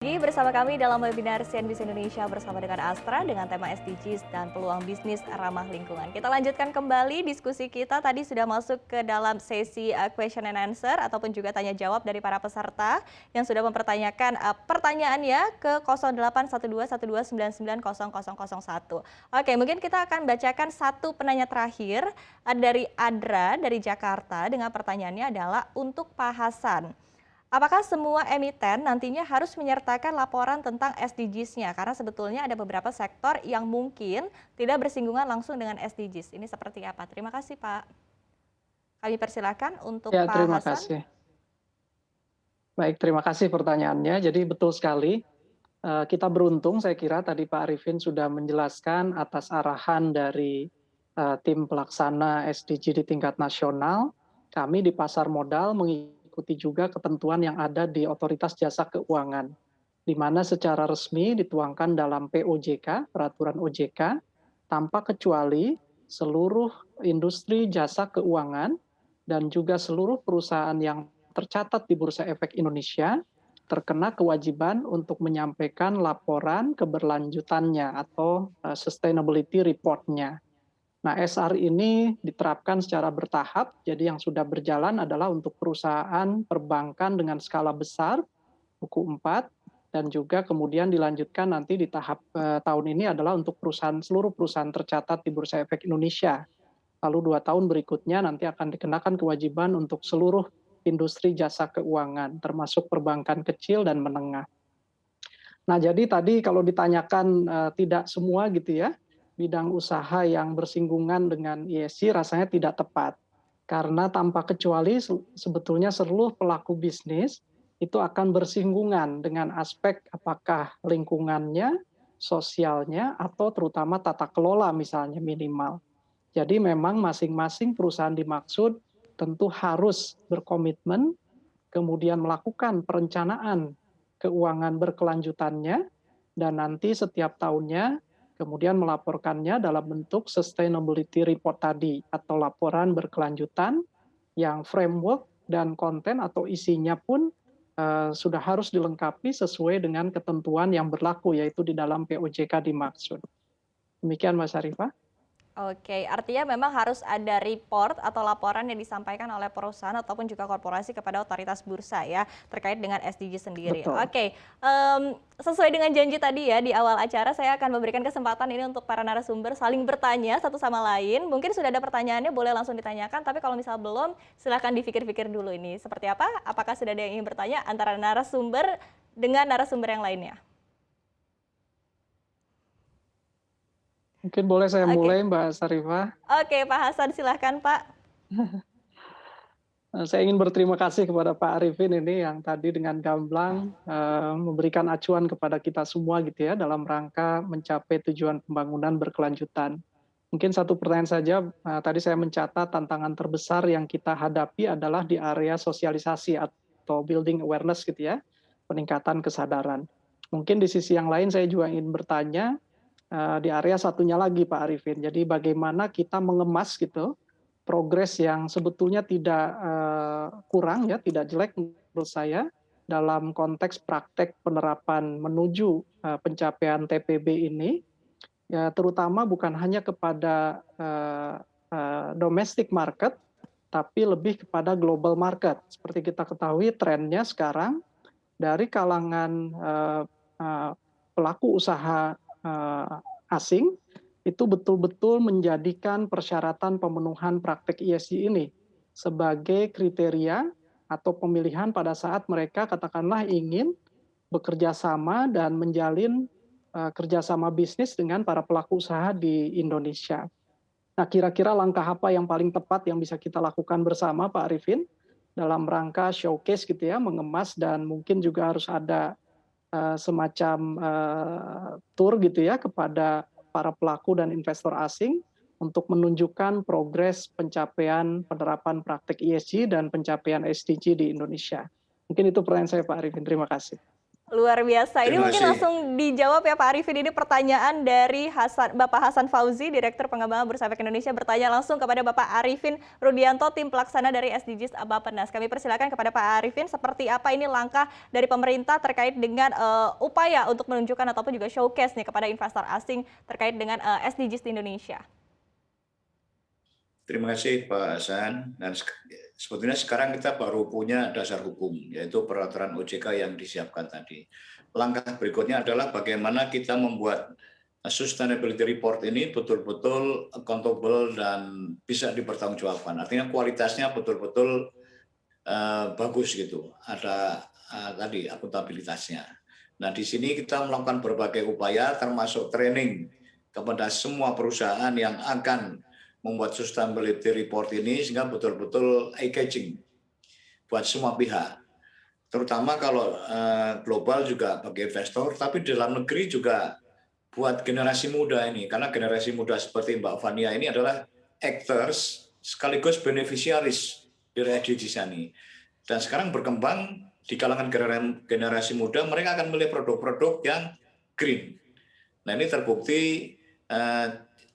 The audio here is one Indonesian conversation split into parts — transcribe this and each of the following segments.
Lagi bersama kami dalam webinar CNBC Indonesia bersama dengan Astra dengan tema SDGs dan peluang bisnis ramah lingkungan. Kita lanjutkan kembali diskusi kita, tadi sudah masuk ke dalam sesi question and answer ataupun juga tanya jawab dari para peserta yang sudah mempertanyakan pertanyaannya ke 081212990001. Oke, mungkin kita akan bacakan satu penanya terakhir dari Adra dari Jakarta dengan pertanyaannya adalah untuk Pak Hasan. Apakah semua emiten nantinya harus menyertakan laporan tentang SDGs-nya? Karena sebetulnya ada beberapa sektor yang mungkin tidak bersinggungan langsung dengan SDGs. Ini seperti apa? Terima kasih, Pak. Kami persilakan untuk Ya, Pak terima Hasan. kasih. Baik, terima kasih pertanyaannya. Jadi betul sekali, kita beruntung saya kira tadi Pak Arifin sudah menjelaskan atas arahan dari tim pelaksana SDG di tingkat nasional. Kami di pasar modal mengikuti juga ketentuan yang ada di Otoritas Jasa Keuangan, di mana secara resmi dituangkan dalam POJK, Peraturan OJK, tanpa kecuali seluruh industri jasa keuangan dan juga seluruh perusahaan yang tercatat di Bursa Efek Indonesia terkena kewajiban untuk menyampaikan laporan keberlanjutannya atau sustainability report-nya. Nah, SR ini diterapkan secara bertahap, jadi yang sudah berjalan adalah untuk perusahaan perbankan dengan skala besar, buku 4, dan juga kemudian dilanjutkan nanti di tahap tahun ini adalah untuk seluruh perusahaan tercatat di Bursa Efek Indonesia. Lalu 2 tahun berikutnya nanti akan dikenakan kewajiban untuk seluruh industri jasa keuangan, termasuk perbankan kecil dan menengah. Nah, jadi tadi kalau ditanyakan tidak semua gitu ya, bidang usaha yang bersinggungan dengan ESG rasanya tidak tepat. Karena tanpa kecuali sebetulnya seluruh pelaku bisnis itu akan bersinggungan dengan aspek apakah lingkungannya, sosialnya, atau terutama tata kelola misalnya minimal. Jadi memang masing-masing perusahaan dimaksud tentu harus berkomitmen, kemudian melakukan perencanaan keuangan berkelanjutannya, dan nanti setiap tahunnya kemudian melaporkannya dalam bentuk sustainability report tadi, atau laporan berkelanjutan yang framework dan konten atau isinya pun sudah harus dilengkapi sesuai dengan ketentuan yang berlaku, yaitu di dalam POJK dimaksud. Demikian Mas Arifah. Oke, artinya memang harus ada report atau laporan yang disampaikan oleh perusahaan ataupun juga korporasi kepada otoritas bursa ya, terkait dengan SDG sendiri. Betul. Oke, sesuai dengan janji tadi ya di awal acara saya akan memberikan kesempatan ini untuk para narasumber saling bertanya satu sama lain. Mungkin sudah ada pertanyaannya boleh langsung ditanyakan, tapi kalau misal belum silahkan dipikir-pikir dulu ini. Seperti apa? Apakah sudah ada yang ingin bertanya antara narasumber dengan narasumber yang lainnya? Mungkin boleh saya Oke, mulai Mbak Sarifah. oke Pak Hasan silahkan Pak. Saya ingin berterima kasih kepada Pak Arifin ini yang tadi dengan gamblang memberikan acuan kepada kita semua gitu ya dalam rangka mencapai tujuan pembangunan berkelanjutan. Mungkin satu pertanyaan saja, tadi saya mencatat tantangan terbesar yang kita hadapi adalah di area sosialisasi atau building awareness gitu ya, peningkatan kesadaran. Mungkin di sisi yang lain saya juga ingin bertanya di area satunya lagi Pak Arifin. Jadi bagaimana kita mengemas gitu progres yang sebetulnya tidak kurang ya, tidak jelek menurut saya dalam konteks praktek penerapan menuju pencapaian TPB ini, ya terutama bukan hanya kepada domestic market, tapi lebih kepada global market. Seperti kita ketahui trennya sekarang dari kalangan pelaku usaha asing itu betul-betul menjadikan persyaratan pemenuhan praktek ESG ini sebagai kriteria atau pemilihan pada saat mereka katakanlah ingin bekerja sama dan menjalin kerjasama bisnis dengan para pelaku usaha di Indonesia. Nah, kira-kira langkah apa yang paling tepat yang bisa kita lakukan bersama Pak Arifin dalam rangka showcase gitu ya, mengemas dan mungkin juga harus ada semacam tour gitu ya kepada para pelaku dan investor asing untuk menunjukkan progres pencapaian penerapan praktek ESG dan pencapaian SDG di Indonesia. Mungkin itu pertanyaan saya Pak Arifin. Terima kasih. Luar biasa. Ini Terima mungkin kasih. langsung dijawab ya Pak Arifin. Ini pertanyaan dari Bapak Hasan Fauzi, Direktur Pengembangan Bursa Efek Indonesia, bertanya langsung kepada Bapak Arifin Rudianto, tim pelaksana dari SDGs Bappenas. Kami persilakan kepada Pak Arifin, seperti apa ini langkah dari pemerintah terkait dengan upaya untuk menunjukkan ataupun juga showcase nih kepada investor asing terkait dengan SDGs di Indonesia. Terima kasih Pak Hasan. Dan sebetulnya sekarang kita baru punya dasar hukum, yaitu peraturan OJK yang disiapkan tadi. Langkah berikutnya adalah bagaimana kita membuat sustainability report ini betul-betul accountable dan bisa dipertanggungjawabkan. Artinya kualitasnya betul-betul bagus gitu. Ada tadi akuntabilitasnya. Nah, di sini kita melakukan berbagai upaya termasuk training kepada semua perusahaan yang akan membuat sustainability report ini sehingga betul-betul eye-catching buat semua pihak. Terutama kalau global juga bagi investor, tapi di dalam negeri juga buat generasi muda ini. Karena generasi muda seperti Mbak Fania ini adalah actors sekaligus beneficiaries dari SDGs ini. Dan sekarang berkembang di kalangan generasi muda, mereka akan memilih produk-produk yang green. Nah, ini terbukti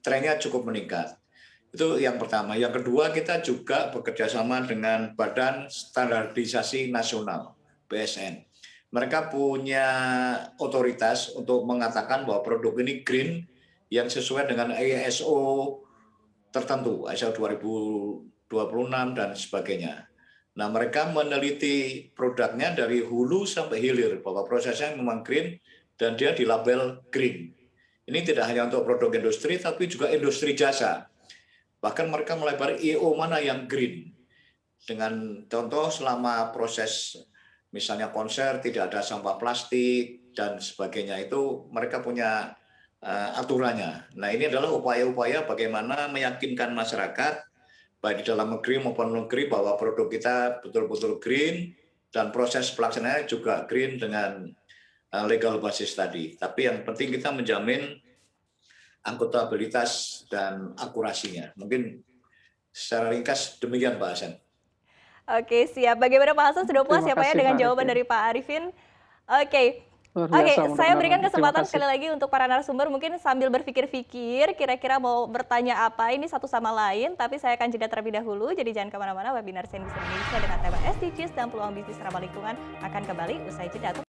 trennya cukup meningkat. Itu yang pertama. Yang kedua, kita juga bekerja sama dengan Badan Standarisasi Nasional, BSN. Mereka punya otoritas untuk mengatakan bahwa produk ini green yang sesuai dengan ISO tertentu, ISO 2026 dan sebagainya. Nah, mereka meneliti produknya dari hulu sampai hilir, bahwa prosesnya memang green dan dia dilabel green. Ini tidak hanya untuk produk industri, tapi juga industri jasa. Bahkan mereka melebar IO mana yang green. Dengan contoh selama proses misalnya konser tidak ada sampah plastik dan sebagainya, itu mereka punya aturannya. Nah, ini adalah upaya-upaya bagaimana meyakinkan masyarakat baik di dalam negeri maupun luar negeri bahwa produk kita betul-betul green dan proses pelaksanaannya juga green dengan legal basis tadi. Tapi yang penting kita menjamin akuntabilitas dan akurasinya. Mungkin secara ringkas demikian Pak Hasan. Oke, siap. Bagaimana Pak Hasan, sudah puas ya Terima Pak ya kasih dengan Pak jawaban Arifin. dari Pak Arifin? Oke. Luar Oke, biasa saya berikan terima kesempatan kasih. sekali lagi untuk para narasumber mungkin sambil berpikir-pikir kira-kira mau bertanya apa ini satu sama lain, tapi saya akan jeda terlebih dahulu, jadi jangan kemana-mana. Webinar CNBC Indonesia dengan tema SDGs dan peluang bisnis ramah lingkungan akan kembali usai jeda.